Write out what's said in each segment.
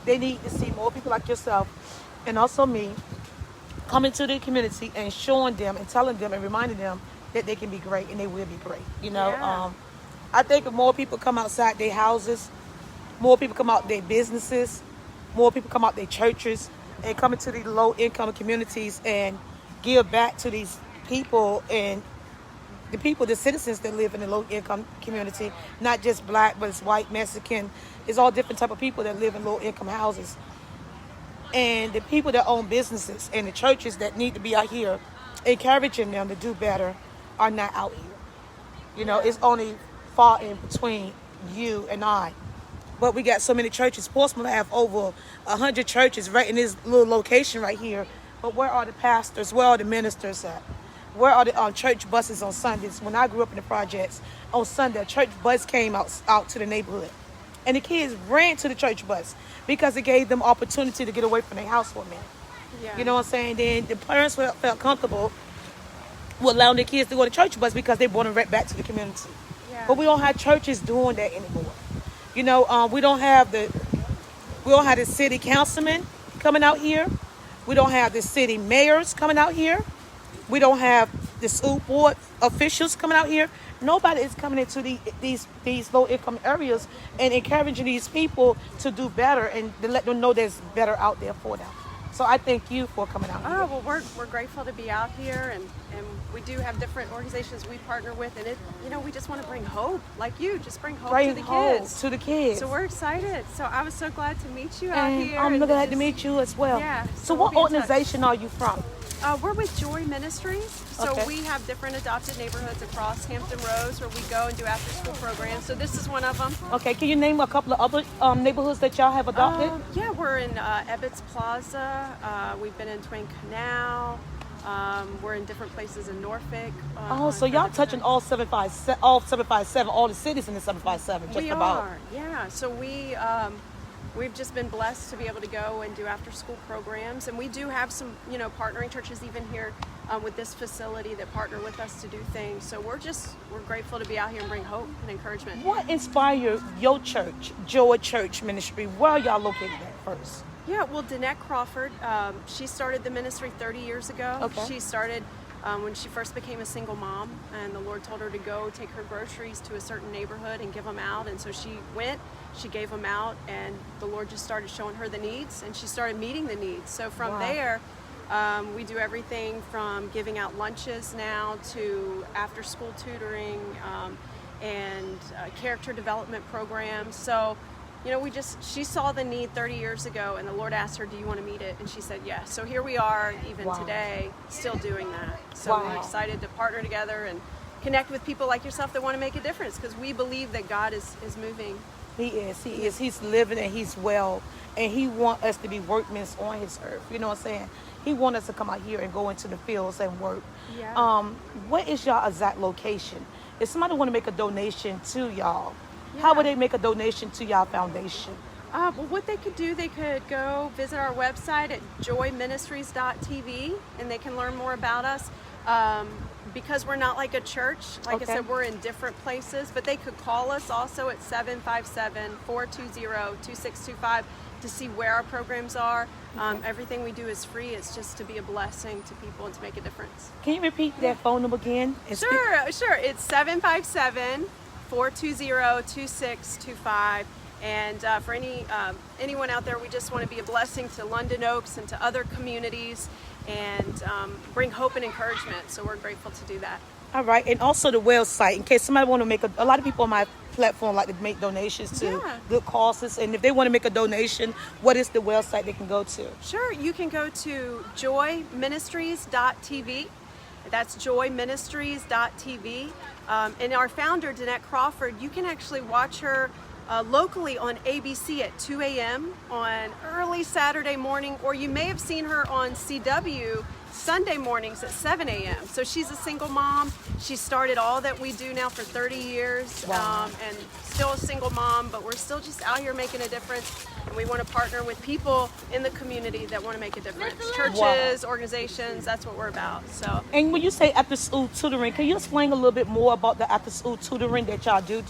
they need to see more people like yourself and also me coming to the community and showing them and telling them and reminding them that they can be great and they will be great. Yeah. I think if more people come outside their houses, more people come out their businesses, more people come out their churches and come into these low income communities and give back to these people and the citizens that live in the low income community, not just black, but it's white, Mexican, it's all different type of people that live in low income houses. And the people that own businesses and the churches that need to be out here encouraging them to do better are not out here. It's only far in between you and I. But we got so many churches. Portsmouth have over 100 churches right in this little location right here. But where are the pastors? Where are the ministers at? Where are the church buses on Sundays? When I grew up in the projects, on Sunday, a church bus came out to the neighborhood. And the kids ran to the church bus because it gave them opportunity to get away from their house for a minute. Yeah. You know what I'm saying? Then the parents felt comfortable with allowing their kids to go to church bus because they brought them right back to the community. Yeah. But we don't have churches doing that anymore. We don't have the city councilmen coming out here. We don't have the city mayors coming out here. We don't have the school board officials coming out here. Nobody is coming into these low income areas and encouraging these people to do better and to let them know there's better out there for them. So I thank you for coming out here. Oh, well, we're grateful to be out here, and we do have different organizations we partner with, and we just want to bring hope, like you, just bring hope to the kids. To the kids. So we're excited. So I was so glad to meet you out here. I'm glad to meet you as well. Yeah. So we'll what organization are you from? We're with Joy Ministries. So Okay. we have different adopted neighborhoods across Hampton Roads where we go and do after school programs. So this is one of them. Okay, can you name a couple of other neighborhoods that y'all have adopted? Yeah, we're in Ebbets Plaza. We've been in Twain Canal. We're in different places in Norfolk. So y'all touching all 757, all the cities in the 757, just we about. are, yeah. So we've just been blessed to be able to go and do after school programs, and we do have some partnering churches even here with this facility that partner with us to do things. So we're grateful to be out here and bring hope and encouragement. What inspired your church, Joy Church Ministry? Where are y'all located at first? Yeah, well, Danette Crawford, she started the ministry 30 years ago. Okay. She started when she first became a single mom, and the Lord told her to go take her groceries to a certain neighborhood and give them out. And so she went, she gave them out, and the Lord just started showing her the needs, and she started meeting the needs. So from there, we do everything from giving out lunches now to after school tutoring and character development programs. So she saw the need 30 years ago, and the Lord asked her, do you want to meet it? And she said yes. So here we are, even today, still doing that. So we're excited to partner together and connect with people like yourself that want to make a difference, because we believe that God is moving. He is. He's living and he's well, and he wants us to be workmen on his earth. You know what I'm saying? He wants us to come out here and go into the fields and work. Yeah. What is y'all exact location? If somebody want to make a donation to y'all, how would they make a donation to y'all foundation? Well, what they could do, they could go visit our website at joyministries.tv, and they can learn more about us. Because we're not like a church, like I said, we're in different places, but they could call us also at 757-420-2625 to see where our programs are. Everything we do is free. It's just to be a blessing to people and to make a difference. Can you repeat that phone number again? Sure. It's 757-420-2625. And for anyone out there, we just want to be a blessing to London Oaks and to other communities and bring hope and encouragement. So we're grateful to do that. All right. And also the website, in case somebody want to make a lot of people on my platform like to make donations to good causes. And if they want to make a donation, what is the website they can go to? Sure. You can go to joyministries.tv. That's joyministries.tv. And our founder, Danette Crawford, you can actually watch her locally on ABC at 2 a.m. on early Saturday morning, or you may have seen her on CW Sunday mornings at 7 a.m. So she's a single mom. She started all that we do now for 30 years. Wow. And still a single mom, but we're still just out here making a difference. And we want to partner with people in the community that want to make a difference. Churches, organizations, that's what we're about. So. And when you say after school tutoring, can you explain a little bit more about the after school tutoring that y'all do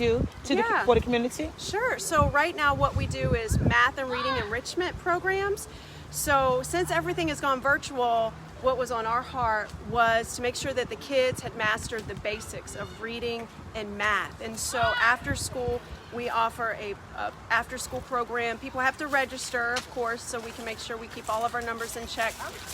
for the community? Sure. So right now what we do is math and reading enrichment programs. So since everything has gone virtual, what was on our heart was to make sure that the kids had mastered the basics of reading and math. And so after school, we offer a after school program. People have to register, of course, so we can make sure we keep all of our numbers in check.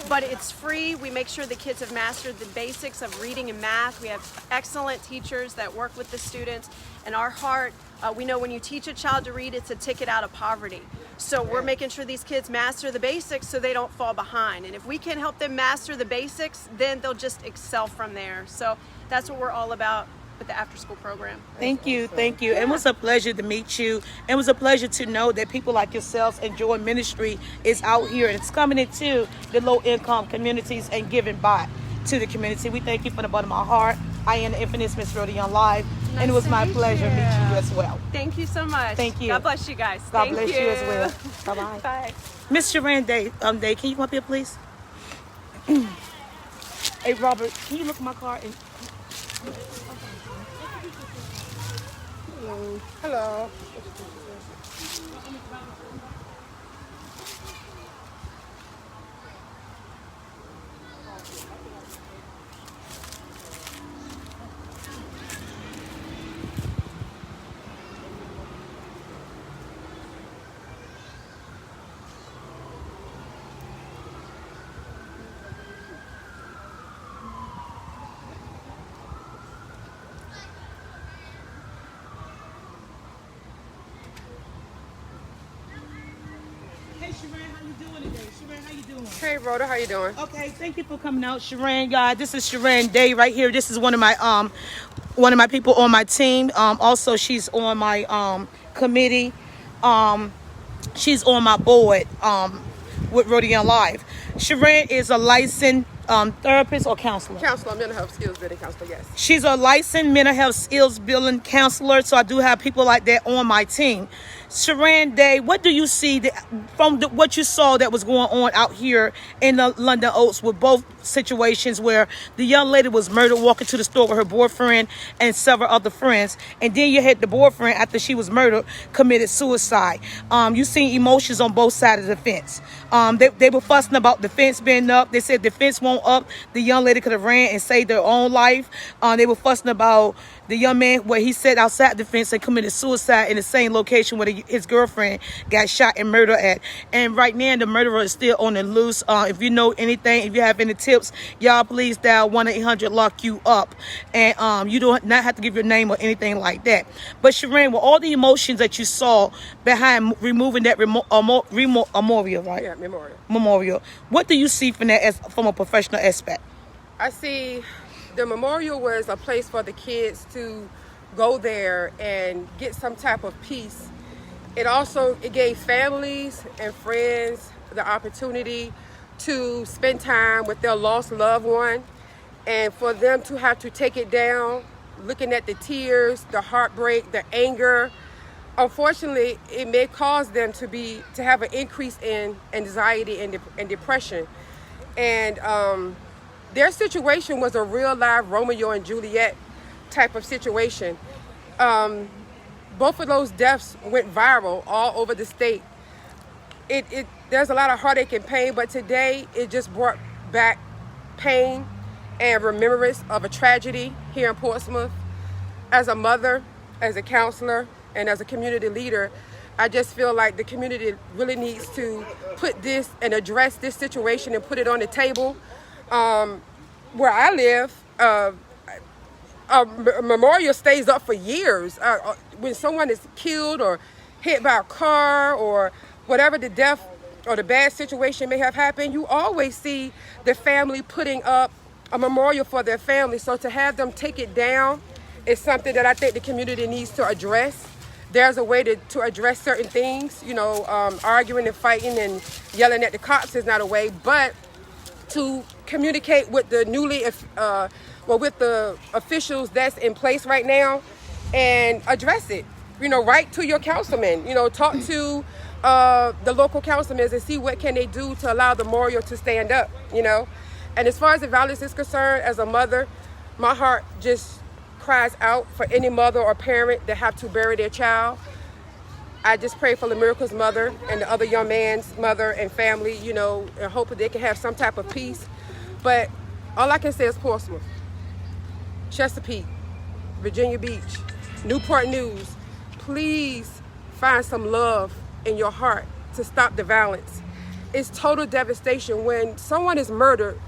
But it's free. We make sure the kids have mastered the basics of reading and math. We have excellent teachers that work with the students. And our heart, we know when you teach a child to read, it's a ticket out of poverty. So we're making sure these kids master the basics so they don't fall behind. And if we can help them master the basics, then they'll just excel from there. So that's what we're all about with the after school program. Thank you. It was a pleasure to meet you. It was a pleasure to know that people like yourselves and Joy Ministry is out here and it's coming into the low income communities and giving back to the community. We thank you from the bottom of our heart. I am the infamous Miss Rhodey on Live, and it was my pleasure meeting you as well. Thank you so much. Thank you. God bless you guys. God bless you as well. Bye-bye. Bye. Miss Sharon Day, can you come up here, please? Hey, Robert, can you look at my car? Hello. Hey, Sharon, how you doing today? Sharon, how you doing? Hey, Rhoda, how you doing? Okay, thank you for coming out, Sharon. Guys, this is Sharon Day right here. This is one of my people on my team. Also, she's on my committee. She's on my board with Rhodian Live. Sharon is a licensed therapist or counselor? Counselor, mental health skills building counselor, yes. She's a licensed mental health skills building counselor, so I do have people like that on my team. Sharon Day, what do you see from what you saw that was going on out here in the London Oaks with both situations where the young lady was murdered walking to the store with her boyfriend and several other friends, and then you had the boyfriend after she was murdered committed suicide. You seen emotions on both sides of the fence. They were fussing about the fence being up. They said the fence won't up. The young lady could have ran and saved their own life. They were fussing about the young man where he sat outside the fence and committed suicide in the same location where his girlfriend got shot and murdered at. And right now the murderer is still on the loose. If you know anything, if you have any tips, y'all please dial 1-800-LOCK-YOU-UP. And you don't not have to give your name or anything like that. But Sharon, with all the emotions that you saw behind removing that memorial, right? Yeah, Memorial. What do you see from that from a professional aspect? I see the memorial was a place for the kids to go there and get some type of peace. It gave families and friends the opportunity to spend time with their lost loved one, and for them to have to take it down, looking at the tears, the heartbreak, the anger. Unfortunately, it may cause them to have an increase in anxiety and depression. And their situation was a real live Romeo and Juliet type of situation. Both of those deaths went viral all over the state. There's a lot of heartache and pain, but today it just brought back pain and remembrance of a tragedy here in Portsmouth. As a mother, as a counselor, and as a community leader, I just feel like the community really needs to put this and address this situation and put it on the table. Where I live, a memorial stays up for years. When someone is killed or hit by a car or whatever the death or the bad situation may have happened, you always see the family putting up a memorial for their family. So to have them take it down is something that I think the community needs to address. There's a way to address certain things. You know, arguing and fighting and yelling at the cops is not a way, but to communicate with the with the officials that's in place right now and address it. Write to your councilman, talk to the local councilmen and see what can they do to allow the memorial to stand up, And as far as the violence is concerned, as a mother, my heart just cries out for any mother or parent that have to bury their child. I just pray for Lamiracle's mother and the other young man's mother and family, and hope that they can have some type of peace. But all I can say is Portsmouth, Chesapeake, Virginia Beach, Newport News, please find some love in your heart to stop the violence. It's total devastation when someone is murdered,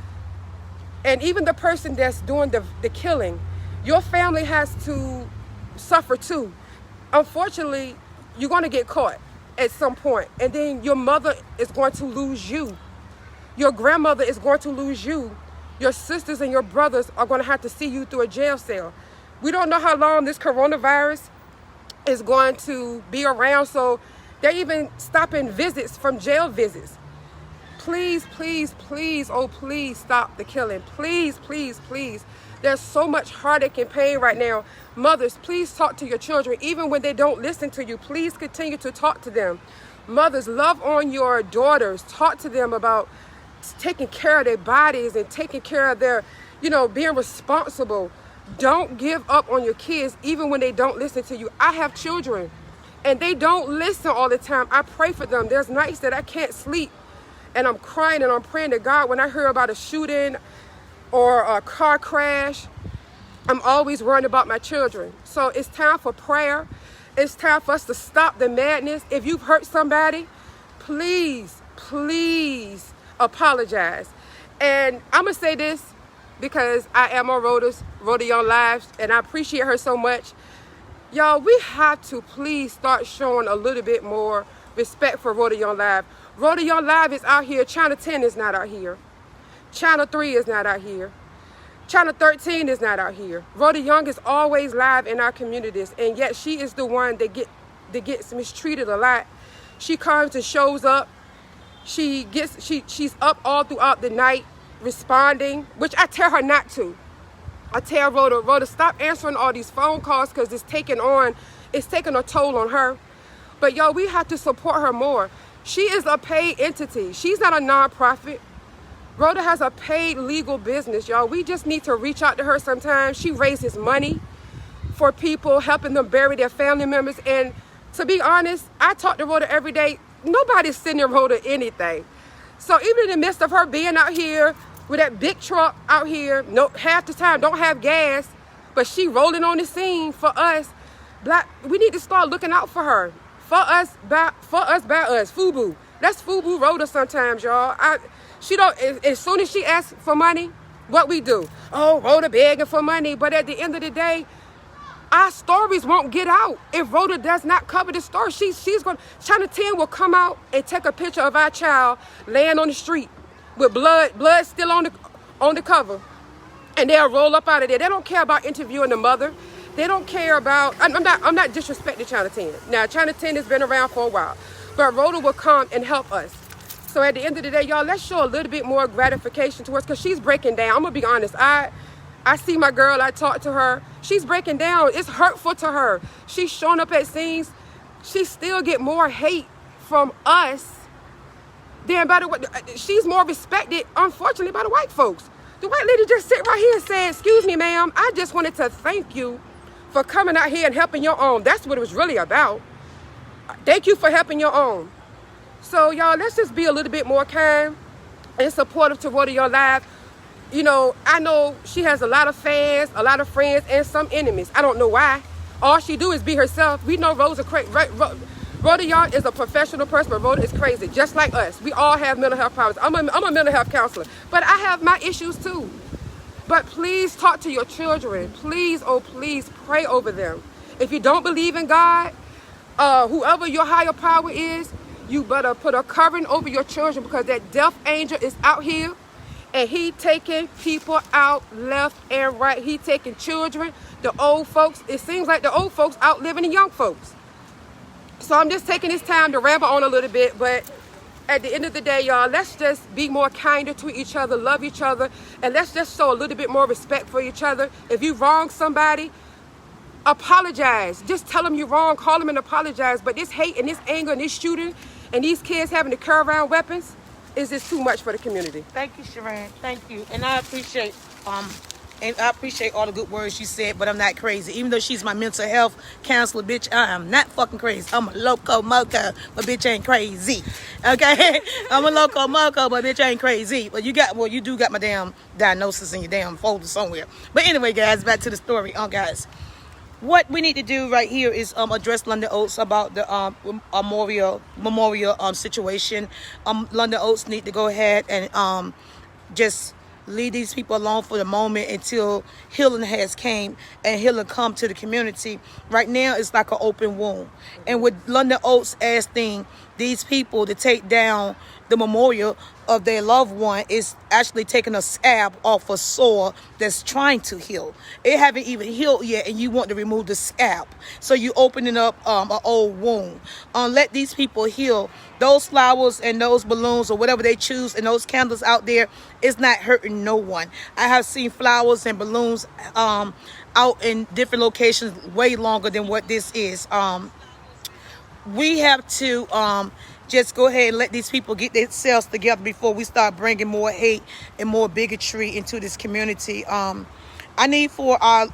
and even the person that's doing the killing, your family has to suffer too. Unfortunately, you're going to get caught at some point, and then your mother is going to lose you. Your grandmother is going to lose you. Your sisters and your brothers are going to have to see you through a jail cell. We don't know how long this coronavirus is going to be around, so they're even stopping visits from jail visits. Please, please, please, oh please stop the killing. Please, please, please. There's so much heartache and pain right now. Mothers, please talk to your children. Even when they don't listen to you, please continue to talk to them. Mothers, love on your daughters. Talk to them about taking care of their bodies and taking care of their, being responsible. Don't give up on your kids even when they don't listen to you. I have children and they don't listen all the time. I pray for them. There's nights that I can't sleep and I'm crying and I'm praying to God when I hear about a shooting or a car crash. I'm always worrying about my children. So it's time for prayer. It's time for us to stop the madness. If you've hurt somebody, please, please apologize. And I'm going to say this because I am on Rhoda Young Lives, and I appreciate her so much. Y'all, we have to please start showing a little bit more respect for Rhoda Young Live. Rhoda Young Live is out here. Channel 10 is not out here. Channel 3 is not out here. Channel 13 is not out here. Rhoda Young is always live in our communities, and yet she is the one that gets mistreated a lot. She comes and shows up. She's up all throughout the night responding, which I tell her not to. I tell Rhoda, stop answering all these phone calls because it's taking a toll on her. But y'all, we have to support her more. She is a paid entity. She's not a nonprofit. Rhoda has a paid legal business, y'all. We just need to reach out to her sometimes. She raises money for people, helping them bury their family members. And to be honest, I talk to Rhoda every day. Nobody's sending Rhoda anything. So even in the midst of her being out here with that big truck out here, half the time don't have gas, but she rolling on the scene for us. We need to start looking out for her. For us, by us, FUBU. That's FUBU Rhoda sometimes, y'all. As soon as she asks for money, what we do? Oh, Rhoda begging for money. But at the end of the day, our stories won't get out if Rhoda does not cover the story. She's going. Channel 10 will come out and take a picture of our child laying on the street with blood still on the cover, and they'll roll up out of there. They don't care about interviewing the mother. They don't care about. I'm not disrespecting Channel 10. Now, Channel 10 has been around for a while, but Rhoda will come and help us. So at the end of the day, y'all, let's show a little bit more gratification to us because she's breaking down. I'm gonna be honest. I see my girl. I talk to her. She's breaking down. It's hurtful to her. She's showing up at scenes. She still get more hate from us than she's more respected, unfortunately, by the white folks. The white lady just sit right here and said, "Excuse me, ma'am. I just wanted to thank you for coming out here and helping your own." That's what it was really about. Thank you for helping your own. So, y'all, let's just be a little bit more kind and supportive to Rhoda Young Live. I know she has a lot of fans, a lot of friends, and some enemies. I don't know why. All she do is be herself. We know Rhoda Young is a professional person, but Rhoda is crazy, just like us. We all have mental health problems. I'm a mental health counselor, but I have my issues too. But please talk to your children. Please, oh please, pray over them. If you don't believe in God, whoever your higher power is, you better put a covering over your children because that death angel is out here and he taking people out left and right. He taking children, the old folks. It seems like the old folks outliving the young folks. So I'm just taking this time to ramble on a little bit, but at the end of the day, y'all, let's just be more kinder to each other, love each other, and let's just show a little bit more respect for each other. If you wrong somebody, apologize. Just tell them you're wrong, call them and apologize. But this hate and this anger and this shooting and these kids having to carry around weapons is just too much for the community. Thank you, Sharon. Thank you. And I appreciate all the good words you said, but I'm not crazy. Even though she's my mental health counselor, bitch, I am not fucking crazy. I'm a loco moco, but bitch ain't crazy. Okay? I'm a loco moco, but bitch ain't crazy. But you do got my damn diagnosis in your damn folder somewhere. But anyway, guys, back to the story. Guys, what we need to do right here is address London Oaks about the memorial situation. London Oaks need to go ahead and just leave these people alone for the moment until healing has came and healing come to the community. Right now, it's like an open wound. And with London Oaks asking these people to take down the memorial of their loved one, is actually taking a scab off a sore that's trying to heal. It haven't even healed yet, and you want to remove the scab. So you opening up an old wound. Let these people heal. Those flowers and those balloons or whatever they choose and those candles out there is not hurting no one. I have seen flowers and balloons out in different locations way longer than what this is. We have to just go ahead and let these people get themselves together before we start bringing more hate and more bigotry into this community. I need for our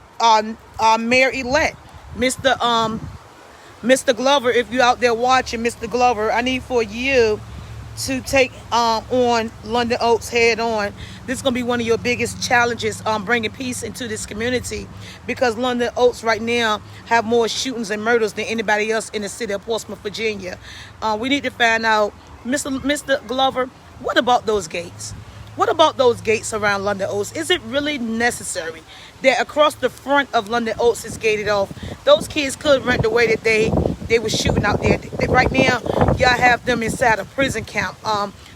mayor-elect, Mr. Glover, if you're out there watching, Mr. Glover, I need for you to take on London Oaks head on. This is going to be one of your biggest challenges, bringing peace into this community, because London Oaks right now have more shootings and murders than anybody else in the city of Portsmouth, Virginia. We need to find out, Mr. Glover, what about those gates? What about those gates around London Oaks? Is it really necessary that across the front of London Oaks is gated off? Those kids could rent the way that they were shooting out there. Right now, y'all have them inside a prison camp.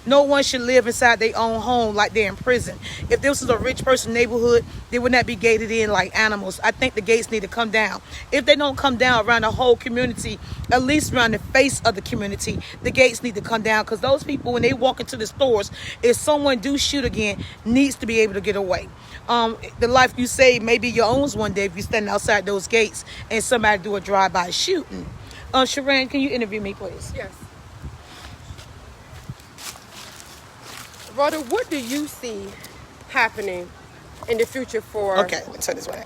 No one should live inside their own home like they're in prison. If this was a rich person neighborhood, they would not be gated in like animals. I think the gates need to come down. If they don't come down around the whole community, at least around the face of the community, the gates need to come down, because those people, when they walk into the stores, if someone do shoot again, needs to be able to get away. The life you save may be your own one day if you're standing outside those gates and somebody do a drive-by shooting. Sharon, can you interview me, please? Yes. Rhoda, what do you see happening in the future for... Okay, let's turn this way.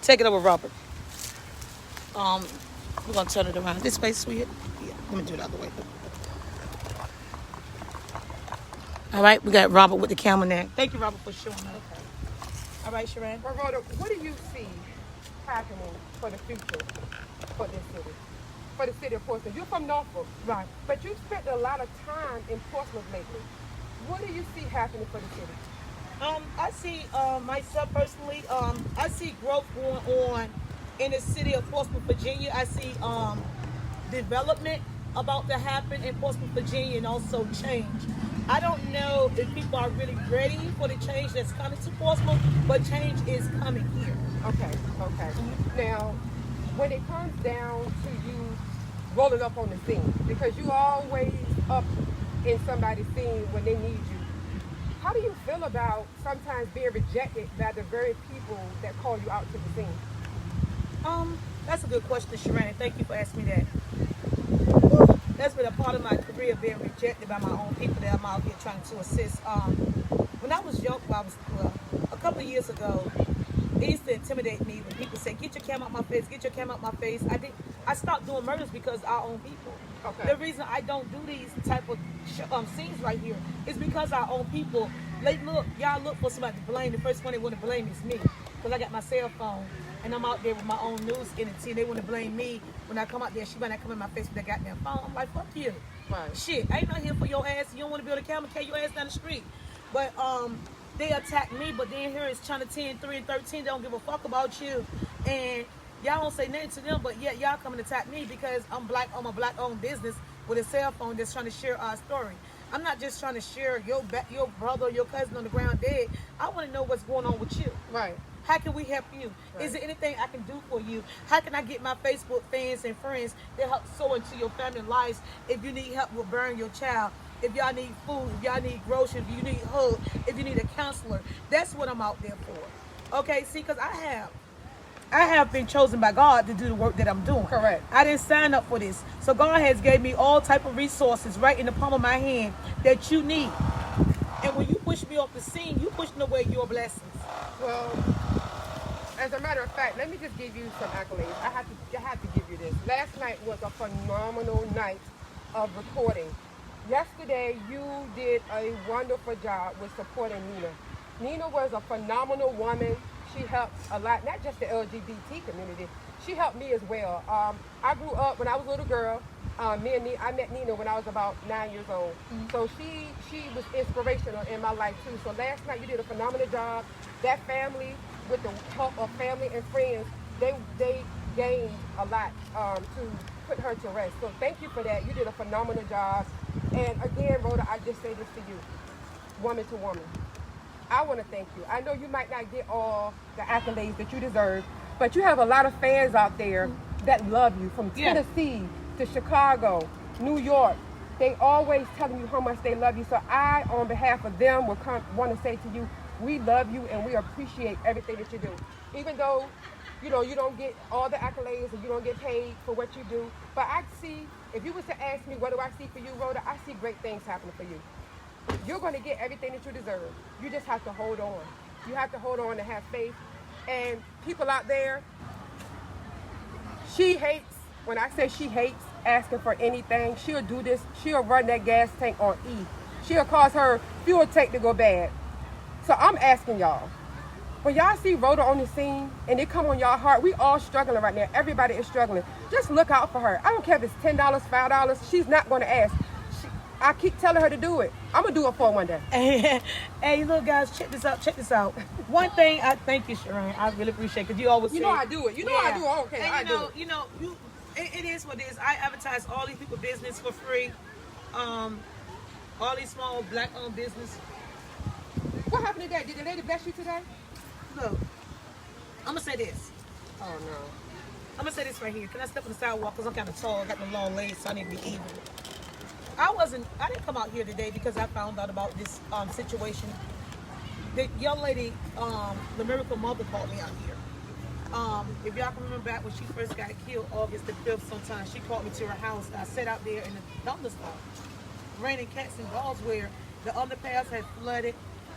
Take it over, Robert. We're going to turn it around. This way, sweetie. Yeah, let me do it the other way. All right, we got Robert with the camera now. Thank you, Robert, for showing up. Okay. All right, Sharon. Well, Rhoda, what do you see happening for the future for this city? For the city of Portsmouth. You're from Norfolk. Right. But you've spent a lot of time in Portsmouth lately. What do you see happening for the city? I see myself personally, I see growth going on in the city of Portsmouth, Virginia. I see development about to happen in Portsmouth, Virginia, and also change. I don't know if people are really ready for the change that's coming to Portsmouth, but change is coming here. Okay. Now, when it comes down to you rolling up on the scene, because you always up in somebody's scene when they need you, how do you feel about sometimes being rejected by the very people that call you out to the scene? That's a good question, Sharon. Thank you for asking me that. That's been a part of my career, being rejected by my own people that I'm out here trying to assist. When I was young, a couple of years ago, it used to intimidate me when people say, "Get your camera out my face, get your camera out my face." I stopped doing murders because our own people. Okay. The reason I don't do these type of scenes right here is because our own people, y'all look for somebody to blame. The first one they want to blame is me, because I got my cell phone and I'm out there with my own news entity. They want to blame me when I come out there. She might not come in my face with that goddamn phone. I'm like, fuck you. Right. Shit, I ain't not here for your ass. You don't want to be on the camera, carry your ass down the street. But they attack me, but then here it's China 10, 3, and 13. They don't give a fuck about you. And y'all don't say nothing to them, but yet y'all come and attack me because I'm black, I'm a black-owned business with a cell phone that's trying to share our story. I'm not just trying to share your brother or your cousin on the ground dead. I want to know what's going on with you. Right. How can we help you? Right. Is there anything I can do for you? How can I get my Facebook fans and friends to help sow into your family lives? If you need help with burying your child, if y'all need food, if y'all need groceries, if you need hug, if you need a counselor, that's what I'm out there for. Okay, see, because I have been chosen by God to do the work that I'm doing. Correct. I didn't sign up for this. So God has gave me all type of resources right in the palm of my hand that you need. And when you push me off the scene, you pushing away your blessings. Well, as a matter of fact, let me just give you some accolades. I have to give you this. Last night was a phenomenal night of recording. Yesterday, you did a wonderful job with supporting Nina. Nina was a phenomenal woman. She helped a lot, not just the LGBT community. She helped me as well. I grew up when I was a little girl. I met Nina when I was about 9 years old. So she was inspirational in my life too. So last night you did a phenomenal job. That family, with the help of family and friends, they gained a lot to put her to rest. So thank you for that. You did a phenomenal job. And again, Rhoda, I just say this to you, woman to woman. I want to thank you. I know you might not get all the accolades that you deserve, but you have a lot of fans out there that love you, from Tennessee to Chicago, New York. They always telling you how much they love you. So I, on behalf of them, want to say to you, we love you and we appreciate everything that you do. Even though, you don't get all the accolades and you don't get paid for what you do. But I see, if you was to ask me, what do I see for you, Rhoda? I see great things happening for you. You're going to get everything that you deserve. You just have to hold on. You have to hold on and have faith. And people out there, she hates, when I say she hates asking for anything, she'll do this. She'll run that gas tank on E. She'll cause her fuel tank to go bad. So I'm asking y'all, when y'all see Rhoda on the scene and it come on y'all heart, we all struggling right now. Everybody is struggling. Just look out for her. I don't care if it's $10, $5. She's not going to ask. I keep telling her to do it. I'm going to do it for her one day. Hey, look, guys, check this out. One thing, I thank you, Sharon. I really appreciate it, because you always say, I do it. I do it. Okay, and I do it. It is what it is. I advertise all these people business for free. All these small black-owned business. What happened today? Did the lady bless you today? Look, I'm going to say this. Oh, no. I'm going to say this right here. Can I step on the sidewalk? Because I'm kind of tall. I got the long legs, so I need to be even. I didn't come out here today because I found out about this situation. The young lady, the Miracle Mother, called me out here. If y'all can remember back when she first got killed, August the 5th sometime, she called me to her house. I sat out there in a thunderstorm, raining cats and dogs, where the underpass had flooded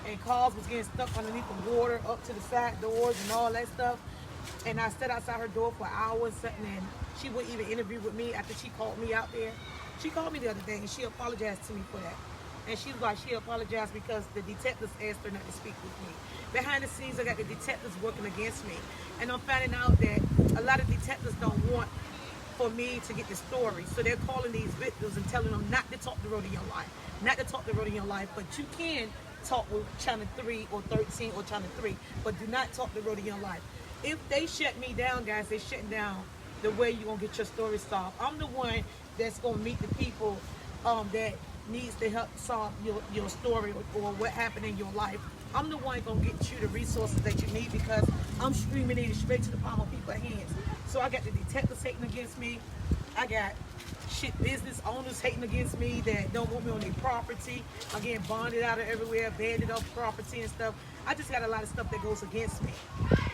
and cars was getting stuck underneath the water up to the side doors and all that stuff. And I sat outside her door for hours, and she wouldn't even interview with me after she called me out there. She called me the other day and she apologized to me for that. And she was like, she apologized because the detectives asked her not to speak with me. Behind the scenes, I got the detectives working against me. And I'm finding out that a lot of detectives don't want for me to get the story. So they're calling these victims and telling them not to talk to Rhoda in your life. Not to talk to Rhoda in your life, but you can talk with Channel 3 or 13 or Channel 3, but do not talk to Rhoda in your life. If they shut me down, guys, they shutting down the way you're going to get your story solved. I'm the one that's going to meet the people that needs to help solve your story or what happened in your life. I'm the one going to get you the resources that you need, because I'm streaming it straight to the palm of people's hands. So I got the detectives hating against me. I got business owners hating against me that don't want me on their property. I'm getting bonded out of everywhere, banded off property and stuff. I just got a lot of stuff that goes against me.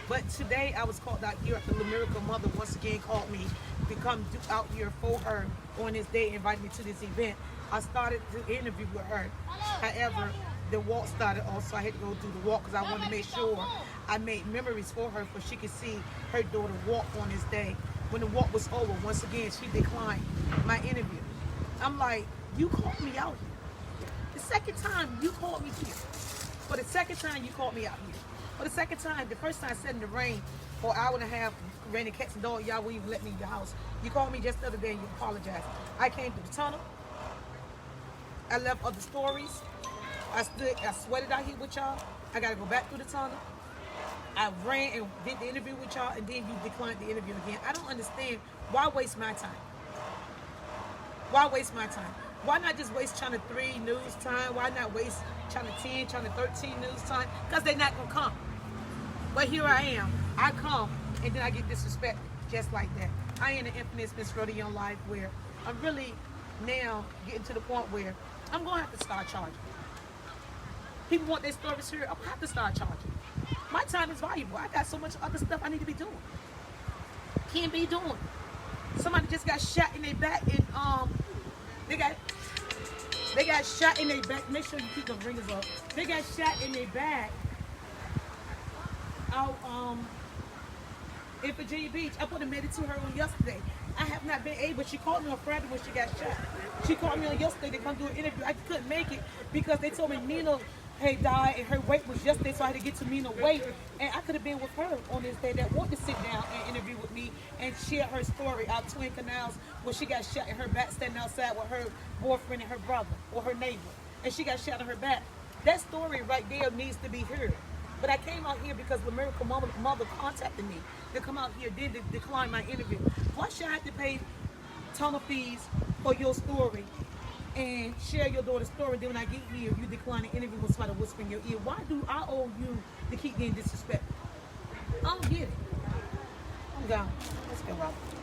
But today I was called out here after the Miracle Mother once again called me to come out here for her on this day, invited me to this event. I started the interview with her. However, the walk started off, so I had to go do the walk because I wanted to make sure I made memories for her so she could see her daughter walk on this day. When the walk was over, once again, she declined my interview. I'm like, you called me out here. The second time you called me here. For the second time you called me out here. For the second time, the first time I sat in the rain for an hour and a half, raining cats and dogs, y'all wouldn't even let me in your house. You called me just the other day and you apologized. I came through the tunnel. I left other stories. I sweated out here with y'all. I gotta go back through the tunnel. I ran and did the interview with y'all, and then you declined the interview again. I don't understand. Why waste my time? Why waste my time? Why not just waste Channel 3 news time? Why not waste Channel 10, Channel 13 news time? Because they're not going to come. But here I am. I come, and then I get disrespected just like that. I ain't an infamous Miss Rodeo in life where I'm really now getting to the point where I'm going to have to start charging. People want their stories here. I'm going to have to start charging. My time is valuable. I got so much other stuff I need to be doing. Can't be doing. Somebody just got shot in their back and they got shot in their back. Make sure you keep the ringers up. They got shot in their back out in Virginia Beach. I put a minute to her on yesterday. I have not been able. She called me on Friday when she got shot. She called me on yesterday to come do an interview. I couldn't make it because they told me Nina had died and her weight was yesterday, so I had to get to Nina's weight. And I could have been with her on this day that wanted to sit down and interview with me and share her story out Twin Canals when she got shot in her back standing outside with her boyfriend and her brother or her neighbor. And she got shot in her back. That story right there needs to be heard. But I came out here because the Miracle Mother contacted me to come out here, did decline my interview. Why should I have to pay tunnel fees for your story and share your daughter's story? Then when I get here, you decline an interview with somebody whispering in your ear. Why do I owe you to keep getting disrespected? I don't get it. I'm gone. Let's go, Robert.